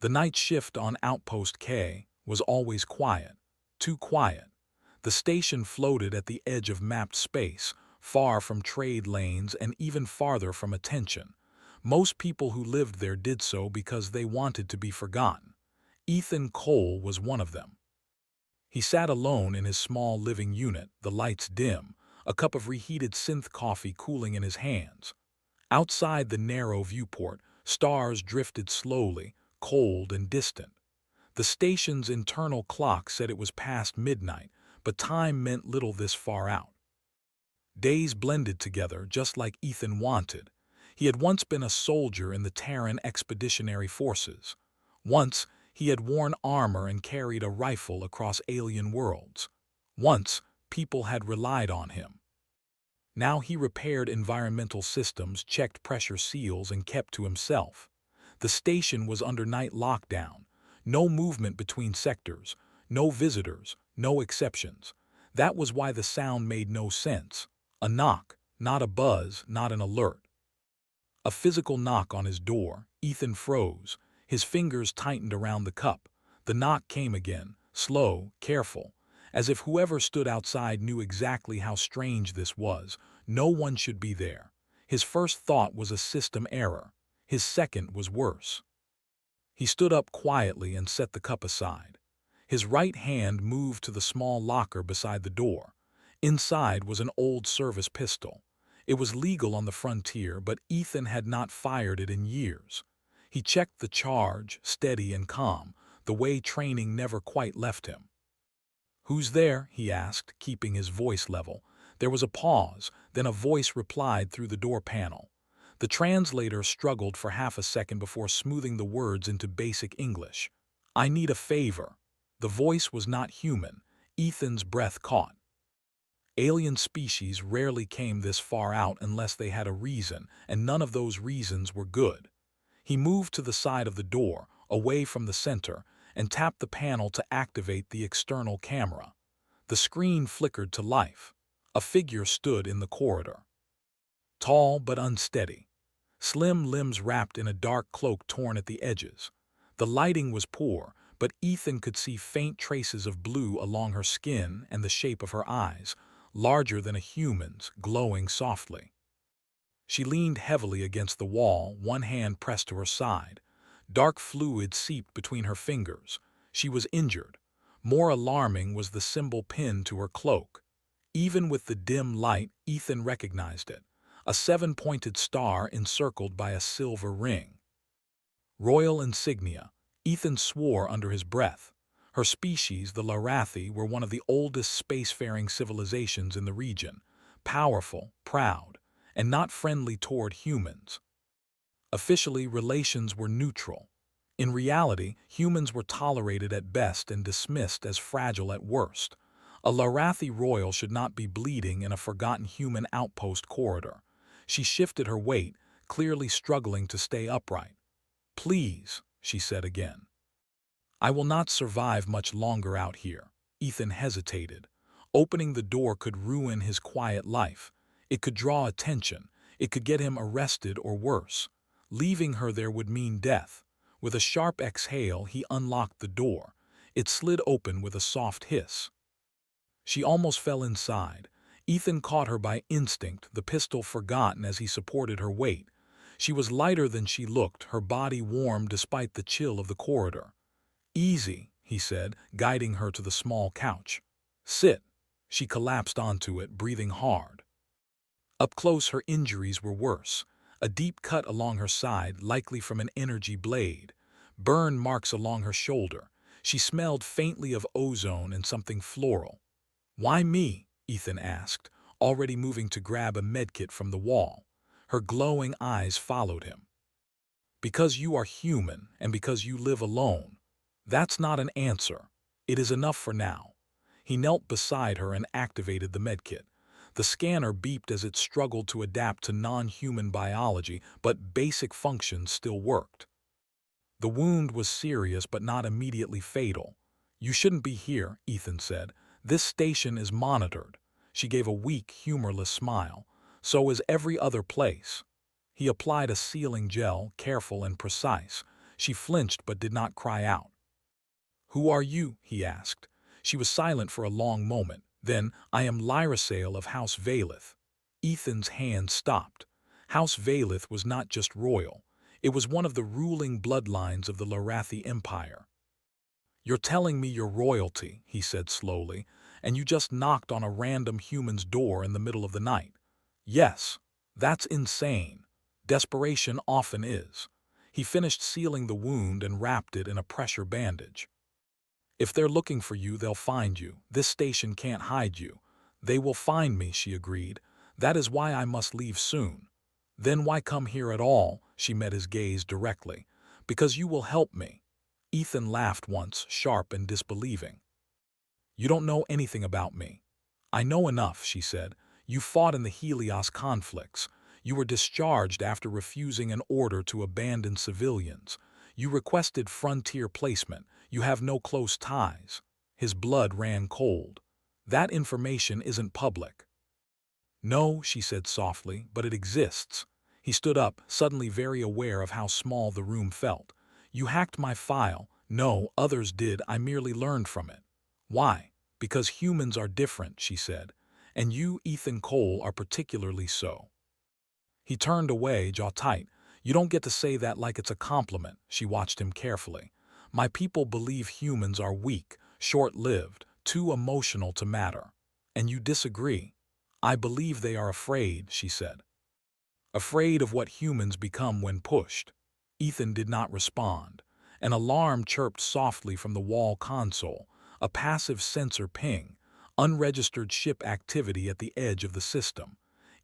The night shift on Outpost K was always quiet, too quiet. The station floated at the edge of mapped space, far from trade lanes and even farther from attention. Most people who lived there did so because they wanted to be forgotten. Ethan Cole was one of them. He sat alone in his small living unit, the lights dim, a cup of reheated synth coffee cooling in his hands. Outside the narrow viewport, stars drifted slowly, cold and distant. The station's internal clock said it was past midnight, but time meant little this far out. Days blended together just like Ethan wanted. He had once been a soldier in the Terran Expeditionary Forces. Once, he had worn armor and carried a rifle across alien worlds. Once, people had relied on him. Now he repaired environmental systems, checked pressure seals, and kept to himself. The station was under night lockdown. No movement between sectors, no visitors, no exceptions. That was why the sound made no sense. A knock, not a buzz, not an alert. A physical knock on his door. Ethan froze. His fingers tightened around the cup. The knock came again, slow, careful, as if whoever stood outside knew exactly how strange this was. No one should be there. His first thought was a system error. His second was worse. He stood up quietly and set the cup aside. His right hand moved to the small locker beside the door. Inside was an old service pistol. It was legal on the frontier, but Ethan had not fired it in years. He checked the charge, steady and calm, the way training never quite left him. "Who's there?" he asked, keeping his voice level. There was a pause, then a voice replied through the door panel. The translator struggled for half a second before smoothing the words into basic English. "I need a favor." The voice was not human. Ethan's breath caught. Alien species rarely came this far out unless they had a reason, and none of those reasons were good. He moved to the side of the door, away from the center, and tapped the panel to activate the external camera. The screen flickered to life. A figure stood in the corridor. Tall but unsteady. Slim limbs wrapped in a dark cloak torn at the edges. The lighting was poor, but Ethan could see faint traces of blue along her skin and the shape of her eyes, larger than a human's, glowing softly. She leaned heavily against the wall, one hand pressed to her side. Dark fluid seeped between her fingers. She was injured. More alarming was the symbol pinned to her cloak. Even with the dim light, Ethan recognized it. A seven-pointed star encircled by a silver ring. Royal insignia. Ethan swore under his breath. Her species, the Larathi, were one of the oldest spacefaring civilizations in the region. Powerful, proud, and not friendly toward humans. Officially, relations were neutral. In reality, humans were tolerated at best and dismissed as fragile at worst. A Larathi royal should not be bleeding in a forgotten human outpost corridor. She shifted her weight, clearly struggling to stay upright. "Please," she said again. "I will not survive much longer out here." Ethan hesitated. Opening the door could ruin his quiet life. It could draw attention. It could get him arrested or worse. Leaving her there would mean death. With a sharp exhale, he unlocked the door. It slid open with a soft hiss. She almost fell inside. Ethan caught her by instinct, the pistol forgotten as he supported her weight. She was lighter than she looked, her body warm despite the chill of the corridor. "Easy," he said, guiding her to the small couch. "Sit." She collapsed onto it, breathing hard. Up close, her injuries were worse. A deep cut along her side, likely from an energy blade. Burn marks along her shoulder. She smelled faintly of ozone and something floral. "Why me?" Ethan asked, already moving to grab a medkit from the wall. Her glowing eyes followed him. "Because you are human, and because you live alone." "That's not an answer. It is enough for now." He knelt beside her and activated the medkit. The scanner beeped as it struggled to adapt to non-human biology, but basic functions still worked. The wound was serious but not immediately fatal. "You shouldn't be here," Ethan said. "This station is monitored." She gave a weak, humorless smile. "So is every other place." He applied a sealing gel, careful and precise. She flinched but did not cry out. "Who are you?" he asked. She was silent for a long moment. Then, "I am Lyrasale of House Valeth." Ethan's hand stopped. House Valeth was not just royal. It was one of the ruling bloodlines of the Lorathi Empire. "You're telling me you're royalty," he said slowly, "and you just knocked on a random human's door in the middle of the night." "Yes, that's insane. Desperation often is." He finished sealing the wound and wrapped it in a pressure bandage. "If they're looking for you, they'll find you. This station can't hide you." "They will find me," she agreed. "That is why I must leave soon." "Then why come here at all?" She met his gaze directly. "Because you will help me." Ethan laughed once, sharp and disbelieving. "You don't know anything about me." "I know enough," she said. "You fought in the Helios conflicts. You were discharged after refusing an order to abandon civilians. You requested frontier placement. You have no close ties." His blood ran cold. "That information isn't public." "No," she said softly, "but it exists." He stood up, suddenly very aware of how small the room felt. "You hacked my file." "No, others did. I merely learned from it." "Why?" "Because humans are different," she said. "And you, Ethan Cole, are particularly so." He turned away, jaw tight. "You don't get to say that like it's a compliment." She watched him carefully. "My people believe humans are weak, short-lived, too emotional to matter. And you disagree." "I believe they are afraid," she said. "Afraid of what humans become when pushed." Ethan did not respond. An alarm chirped softly from the wall console, a passive sensor ping, unregistered ship activity at the edge of the system.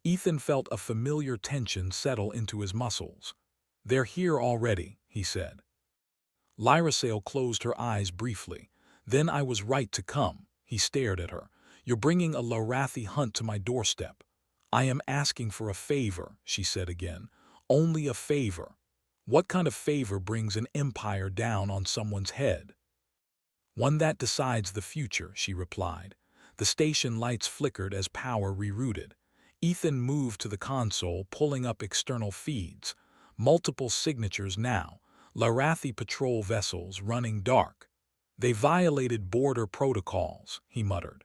Ethan felt a familiar tension settle into his muscles. "They're here already," he said. Lyrasale closed her eyes briefly. "Then I was right to come." He stared at her. "You're bringing a Lorathi hunt to my doorstep." "I am asking for a favor," she said again. "Only a favor." "What kind of favor brings an empire down on someone's head?" "One that decides the future," she replied. The station lights flickered as power rerouted. Ethan moved to the console, pulling up external feeds. Multiple signatures now. Lorathi patrol vessels running dark. "They violated border protocols," he muttered.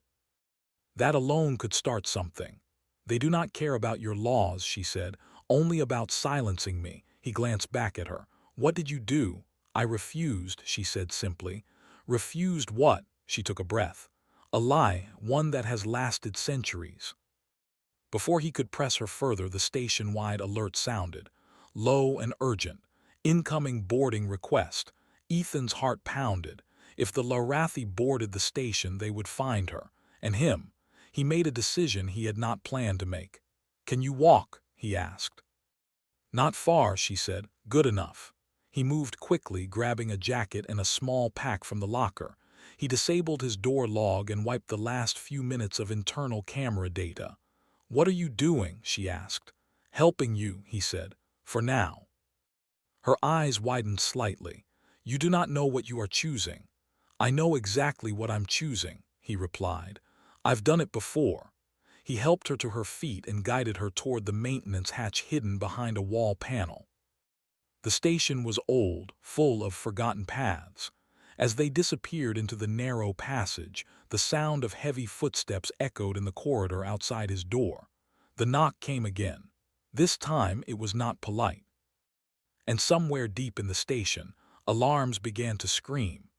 "That alone could start something." "They do not care about your laws," she said, "only about silencing me." He glanced back at her. "What did you do?" "I refused," she said simply. "Refused what?" She took a breath. "A lie, one that has lasted centuries." Before he could press her further, the station-wide alert sounded. Low and urgent. "Incoming boarding request." Ethan's heart pounded. If the Lorathi boarded the station, they would find her. And him. He made a decision he had not planned to make. "Can you walk?" he asked. "Not far," she said. "Good enough." He moved quickly, grabbing a jacket and a small pack from the locker. He disabled his door log and wiped the last few minutes of internal camera data. "What are you doing?" she asked. "Helping you," he said. "For now." Her eyes widened slightly. "You do not know what you are choosing." "I know exactly what I'm choosing," he replied. "I've done it before." He helped her to her feet and guided her toward the maintenance hatch hidden behind a wall panel. The station was old, full of forgotten paths. As they disappeared into the narrow passage, the sound of heavy footsteps echoed in the corridor outside his door. The knock came again. This time it was not polite. And somewhere deep in the station, alarms began to scream.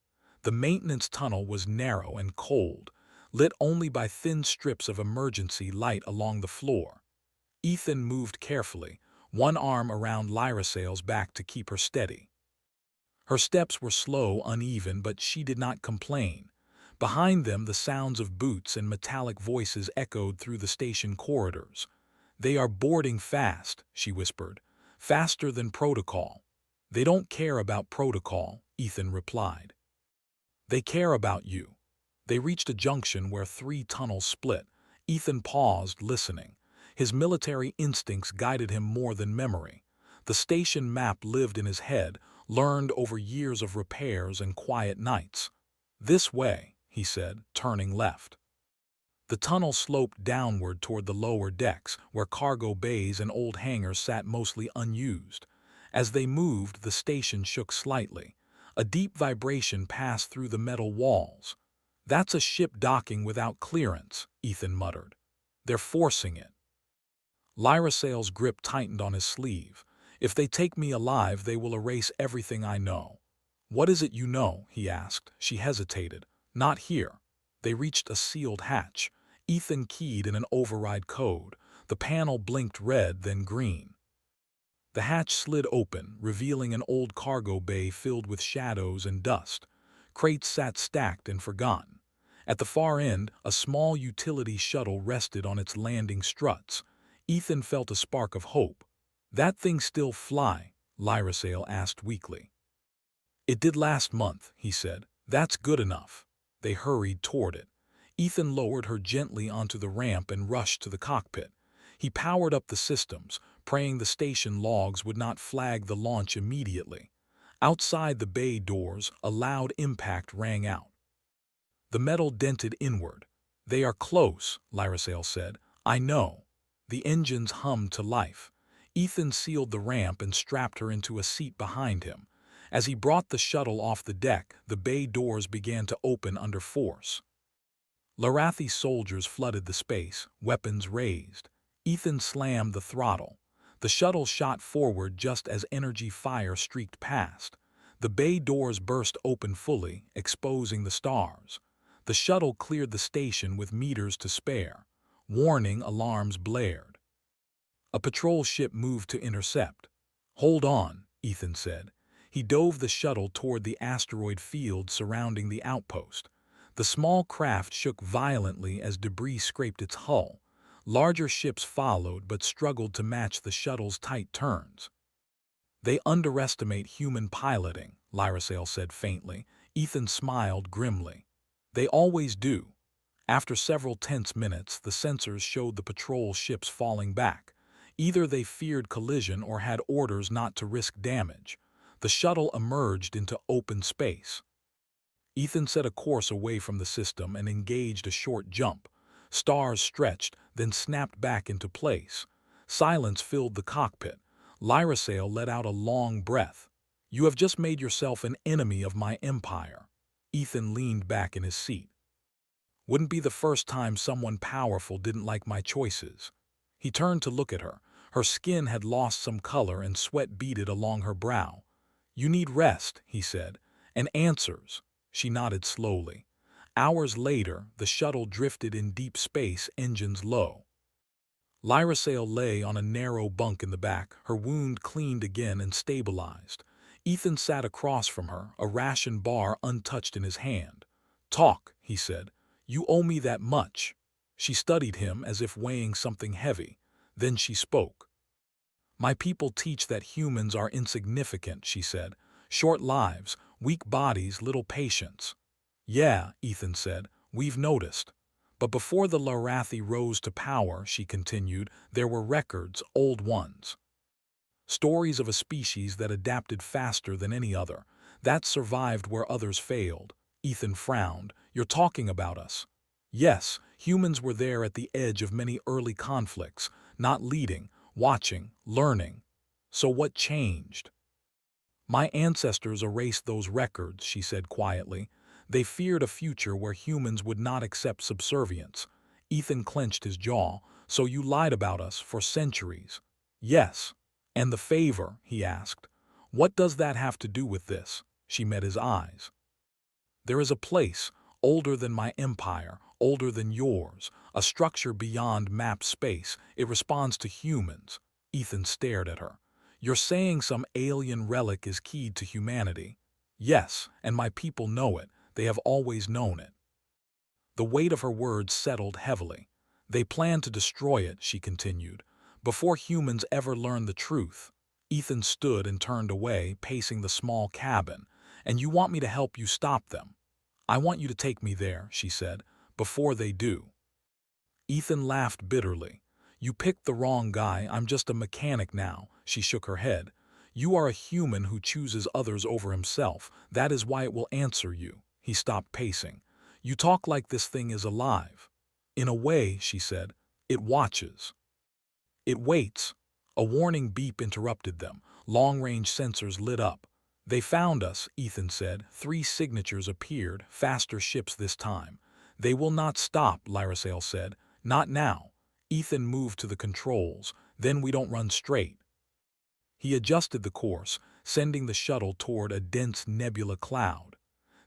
The maintenance tunnel was narrow and cold, lit only by thin strips of emergency light along the floor. Ethan moved carefully, one arm around Lyrasale's back to keep her steady. Her steps were slow, uneven, but she did not complain. Behind them, the sounds of boots and metallic voices echoed through the station corridors. "They are boarding fast," she whispered. "Faster than protocol." "They don't care about protocol," Ethan replied. "They care about you." They reached a junction where 3 tunnels split. Ethan paused, listening. His military instincts guided him more than memory. The station map lived in his head, learned over years of repairs and quiet nights. "This way," he said, turning left. The tunnel sloped downward toward the lower decks, where cargo bays and old hangars sat mostly unused. As they moved, the station shook slightly. A deep vibration passed through the metal walls. "That's a ship docking without clearance," Ethan muttered. "They're forcing it." Lyrasail's grip tightened on his sleeve. "If they take me alive, they will erase everything I know." "What is it you know?" he asked. She hesitated. "Not here." They reached a sealed hatch. Ethan keyed in an override code. The panel blinked red, then green. The hatch slid open, revealing an old cargo bay filled with shadows and dust. Crates sat stacked and forgotten. At the far end, a small utility shuttle rested on its landing struts. Ethan felt a spark of hope. "That thing still fly?" Lyrasail asked weakly. "It did last month," he said. "That's good enough." They hurried toward it. Ethan lowered her gently onto the ramp and rushed to the cockpit. He powered up the systems, praying the station logs would not flag the launch immediately. Outside the bay doors, a loud impact rang out. The metal dented inward. "They are close," Lyrasail said. "I know." The engines hummed to life. Ethan sealed the ramp and strapped her into a seat behind him. As he brought the shuttle off the deck, the bay doors began to open under force. Larathi soldiers flooded the space, weapons raised. Ethan slammed the throttle. The shuttle shot forward just as energy fire streaked past. The bay doors burst open fully, exposing the stars. The shuttle cleared the station with meters to spare. Warning alarms blared. A patrol ship moved to intercept. "Hold on," Ethan said. He dove the shuttle toward the asteroid field surrounding the outpost. The small craft shook violently as debris scraped its hull. Larger ships followed but struggled to match the shuttle's tight turns. "They underestimate human piloting," Lyrasail said faintly. Ethan smiled grimly. "They always do." After several tense minutes, the sensors showed the patrol ships falling back. Either they feared collision or had orders not to risk damage. The shuttle emerged into open space. Ethan set a course away from the system and engaged a short jump. Stars stretched, then snapped back into place. Silence filled the cockpit. Lyrasail let out a long breath. "You have just made yourself an enemy of my empire." Ethan leaned back in his seat. "Wouldn't be the first time someone powerful didn't like my choices." He turned to look at her. Her skin had lost some color and sweat beaded along her brow. "You need rest," he said, "and answers." She nodded slowly. Hours later, the shuttle drifted in deep space, engines low. Lyrasail lay on a narrow bunk in the back, her wound cleaned again and stabilized. Ethan sat across from her, a ration bar untouched in his hand. "Talk," he said. "You owe me that much." She studied him as if weighing something heavy. Then she spoke. "My people teach that humans are insignificant," she said. "Short lives, weak bodies, little patience." "Yeah," Ethan said, "we've noticed." "But before the Larathi rose to power," she continued, "there were records, old ones. Stories of a species that adapted faster than any other, that survived where others failed." Ethan frowned. "You're talking about us." "Yes, humans were there at the edge of many early conflicts, not leading, watching, learning." "So what changed?" "My ancestors erased those records," she said quietly. "They feared a future where humans would not accept subservience." Ethan clenched his jaw. "So you lied about us for centuries?" "Yes." "And the favor?" he asked. "What does that have to do with this?" She met his eyes. "There is a place, older than my empire, older than yours, a structure beyond mapped space. It responds to humans." Ethan stared at her. "You're saying some alien relic is keyed to humanity?" "Yes, and my people know it. They have always known it." The weight of her words settled heavily. "They plan to destroy it," she continued, "before humans ever learn the truth." Ethan stood and turned away, pacing the small cabin. "And you want me to help you stop them?" "I want you to take me there," she said, "before they do." Ethan laughed bitterly. "You picked the wrong guy. I'm just a mechanic now." She shook her head. "You are a human who chooses others over himself. That is why it will answer you." He stopped pacing. "You talk like this thing is alive." "In a way," she said, "it watches. It waits." A warning beep interrupted them. Long-range sensors lit up. "They found us," Ethan said. 3 signatures appeared, faster ships this time. "They will not stop," Lyrosale said. "Not now." Ethan moved to the controls. "Then we don't run straight." He adjusted the course, sending the shuttle toward a dense nebula cloud.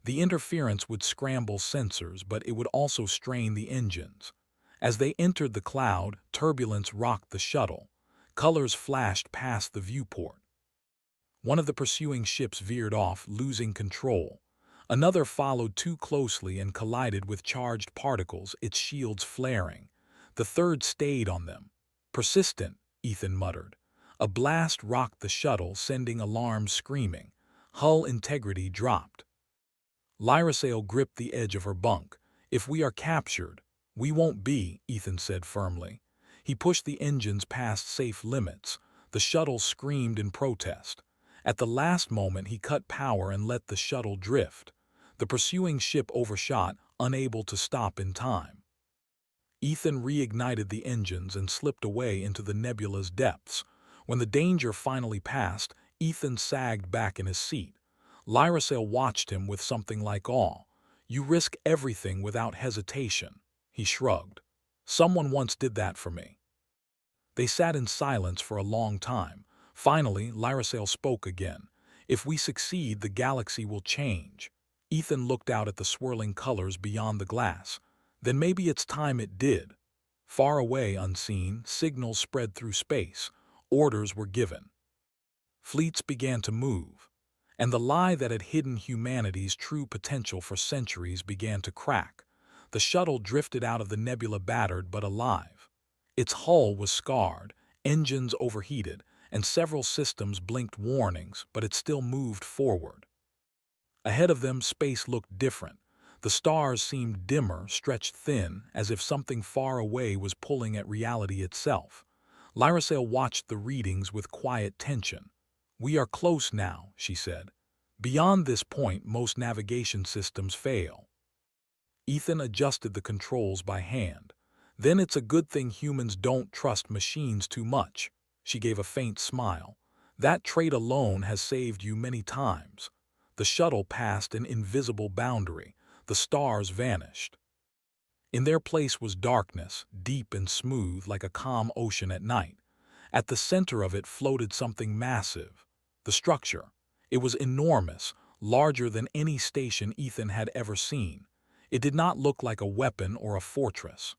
The interference would scramble sensors, but it would also strain the engines. As they entered the cloud, turbulence rocked the shuttle. Colors flashed past the viewport. One of the pursuing ships veered off, losing control. Another followed too closely and collided with charged particles, its shields flaring. The third stayed on them. "Persistent," Ethan muttered. A blast rocked the shuttle, sending alarms screaming. Hull integrity dropped. Lyrosale gripped the edge of her bunk. "If we are captured—" "We won't be," Ethan said firmly. He pushed the engines past safe limits. The shuttle screamed in protest. At the last moment he cut power and let the shuttle drift. The pursuing ship overshot, unable to stop in time. Ethan reignited the engines and slipped away into the nebula's depths. When the danger finally passed, Ethan sagged back in his seat. Lyrosale watched him with something like awe. "You risk everything without hesitation." He shrugged. "Someone once did that for me." They sat in silence for a long time. Finally, Lyrosale spoke again. "If we succeed, the galaxy will change." Ethan looked out at the swirling colors beyond the glass. "Then maybe it's time it did." Far away, unseen, signals spread through space. Orders were given. Fleets began to move. And the lie that had hidden humanity's true potential for centuries began to crack. The shuttle drifted out of the nebula battered but alive. Its hull was scarred, engines overheated, and several systems blinked warnings, but it still moved forward. Ahead of them, space looked different. The stars seemed dimmer, stretched thin, as if something far away was pulling at reality itself. Lyrosale watched the readings with quiet tension. "We are close now," she said. "Beyond this point, most navigation systems fail." Ethan adjusted the controls by hand. "Then it's a good thing humans don't trust machines too much." She gave a faint smile. "That trait alone has saved you many times." The shuttle passed an invisible boundary. The stars vanished. In their place was darkness, deep and smooth like a calm ocean at night. At the center of it floated something massive. The structure. It was enormous, larger than any station Ethan had ever seen. It did not look like a weapon or a fortress.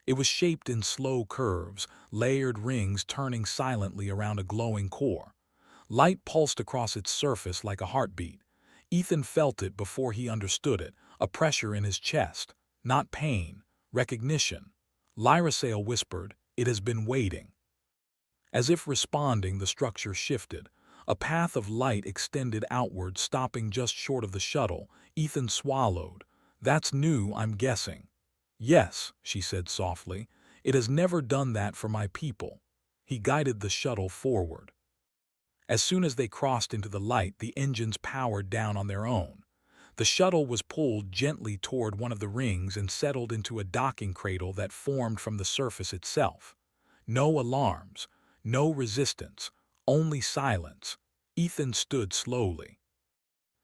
It was shaped in slow curves, layered rings turning silently around a glowing core. Light pulsed across its surface like a heartbeat. Ethan felt it before he understood it, a pressure in his chest. Not pain, recognition. Lyrosale whispered, "It has been waiting." As if responding, the structure shifted. A path of light extended outward, stopping just short of the shuttle. Ethan swallowed. "That's new, I'm guessing." "Yes," she said softly. "It has never done that for my people." He guided the shuttle forward. As soon as they crossed into the light, the engines powered down on their own. The shuttle was pulled gently toward one of the rings and settled into a docking cradle that formed from the surface itself. No alarms, no resistance, only silence. Ethan stood slowly.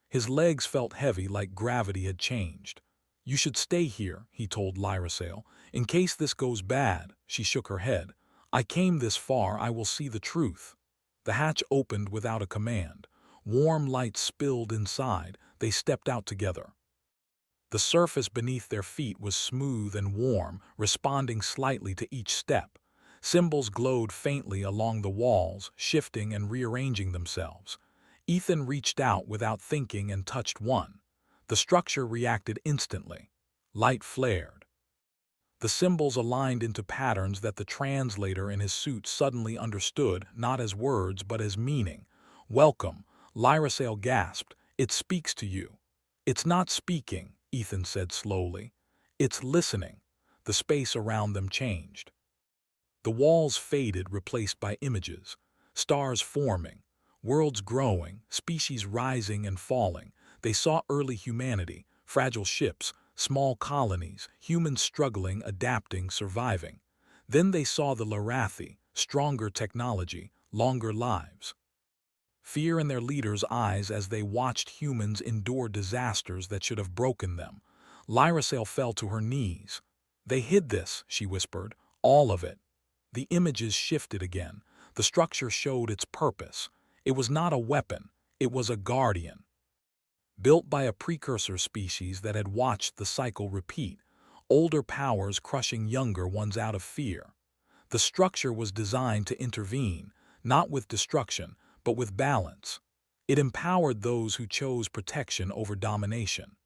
His legs felt heavy, like gravity had changed. "You should stay here," he told Lyrosale. "In case this goes bad." She shook her head. "I came this far, I will see the truth." The hatch opened without a command. Warm light spilled inside. They stepped out together. The surface beneath their feet was smooth and warm, responding slightly to each step. Symbols glowed faintly along the walls, shifting and rearranging themselves. Ethan reached out without thinking and touched one. The structure reacted instantly. Light flared. The symbols aligned into patterns that the translator in his suit suddenly understood, not as words but as meaning. "Welcome," Lyrosale gasped. "It speaks to you." "It's not speaking," Ethan said slowly. "It's listening." The space around them changed. The walls faded, replaced by images. Stars forming, worlds growing, species rising and falling. They saw early humanity, fragile ships, small colonies, humans struggling, adapting, surviving. Then they saw the Larathi, stronger technology, longer lives. fear in their leaders' eyes as they watched humans endure disasters that should have broken them. Lyrasail fell to her knees. "They hid this," she whispered, "all of it." The images shifted again. The structure showed its purpose. It was not a weapon, it was a guardian. Built by a precursor species that had watched the cycle repeat, older powers crushing younger ones out of fear. The structure was designed to intervene, not with destruction, but with balance. It empowered those who chose protection over domination.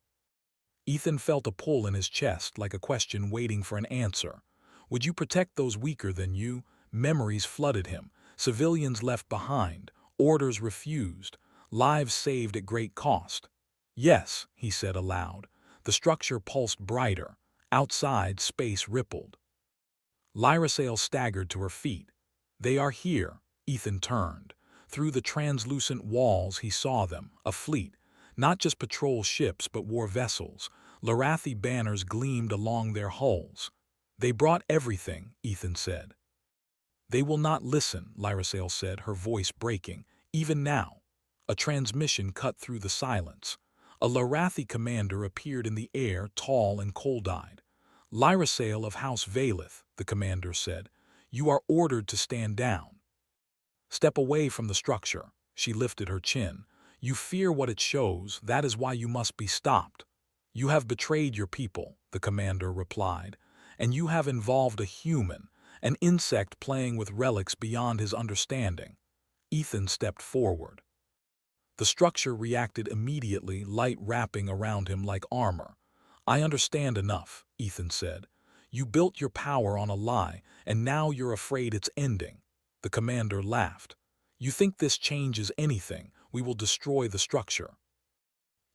Ethan felt a pull in his chest, like a question waiting for an answer. Would you protect those weaker than you? Memories flooded him. Civilians left behind, orders refused, lives saved at great cost. Yes, he said aloud. The structure pulsed brighter. Outside, space rippled. Lyrasail staggered to her feet. "They are here." Ethan turned. Through the translucent walls he saw them, a fleet. Not just patrol ships, but war vessels. Larathi banners gleamed along their hulls. "They brought everything," Ethan said. "They will not listen," Lyrasail said, her voice breaking. Even now. A transmission cut through the silence. A Larathi commander appeared in the air, tall and cold-eyed. "Lyrasail of House Valeth," the commander said, "you are ordered to stand down. Step away from the structure." She lifted her chin. "You fear what it shows, that is why you must be stopped." "You have betrayed your people," the commander replied, "and you have involved a human, an insect playing with relics beyond his understanding." Ethan stepped forward. The structure reacted immediately, light wrapping around him like armor. "I understand enough," Ethan said. "You built your power on a lie, and now you're afraid it's ending." The commander laughed. "You think this changes anything? We will destroy the structure."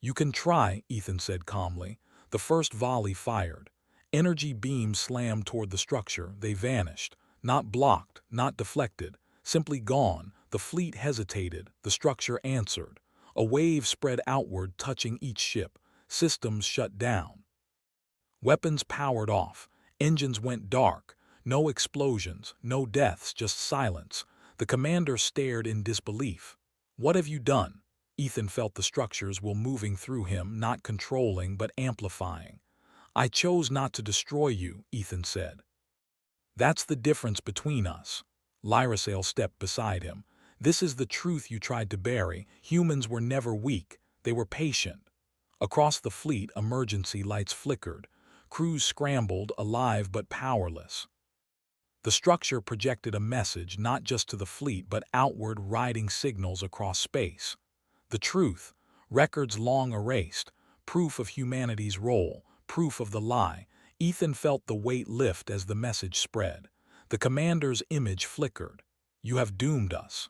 "You can try," Ethan said calmly. The first volley fired. Energy beams slammed toward the structure. They vanished. Not blocked, not deflected. Simply gone. The fleet hesitated. The structure answered. A wave spread outward, touching each ship. Systems shut down. Weapons powered off. Engines went dark. No explosions, no deaths, just silence. The commander stared in disbelief. "What have you done?" Ethan felt the structures were moving through him, not controlling but amplifying. "I chose not to destroy you," Ethan said. "That's the difference between us." Lyrasail stepped beside him. "This is the truth you tried to bury. Humans were never weak. They were patient." Across the fleet, emergency lights flickered. Crews scrambled, alive but powerless. The structure projected a message not just to the fleet but outward, riding signals across space. The truth, records long erased, proof of humanity's role, proof of the lie. Ethan felt the weight lift as the message spread. The commander's image flickered. "You have doomed us."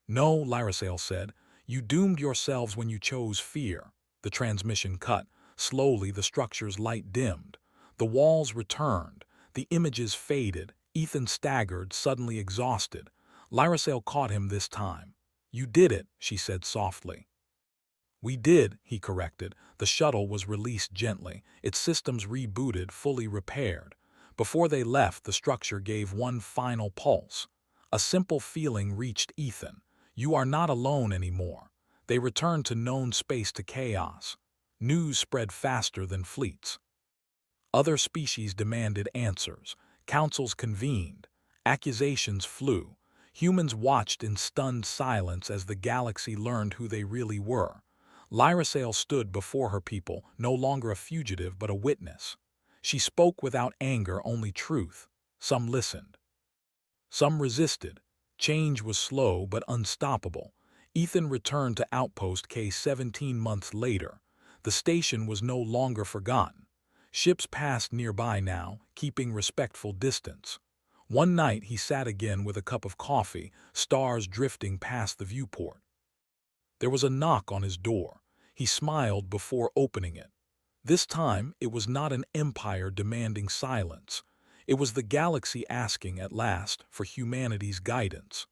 "No," Lyrasail said. "You doomed yourselves when you chose fear." The transmission cut. Slowly the structure's light dimmed. The walls returned. The images faded. Ethan staggered, suddenly exhausted. Lyrasail caught him this time. "You did it," she said softly. "We did," he corrected. The shuttle was released gently, its systems rebooted, fully repaired. Before they left, the structure gave one final pulse. A simple feeling reached Ethan. You are not alone anymore. They returned to known space, to chaos. News spread faster than fleets. Other species demanded answers. Councils convened. Accusations flew. Humans watched in stunned silence as the galaxy learned who they really were. Lyrasail stood before her people, no longer a fugitive but a witness. She spoke without anger, only truth. Some listened. Some resisted. Change was slow but unstoppable. Ethan returned to Outpost K 17 months later. The station was no longer forgotten. Ships passed nearby now, keeping respectful distance. One night he sat again with a cup of coffee, stars drifting past the viewport. There was a knock on his door. He smiled before opening it. This time it was not an empire demanding silence. It was the galaxy asking, at last, for humanity's guidance.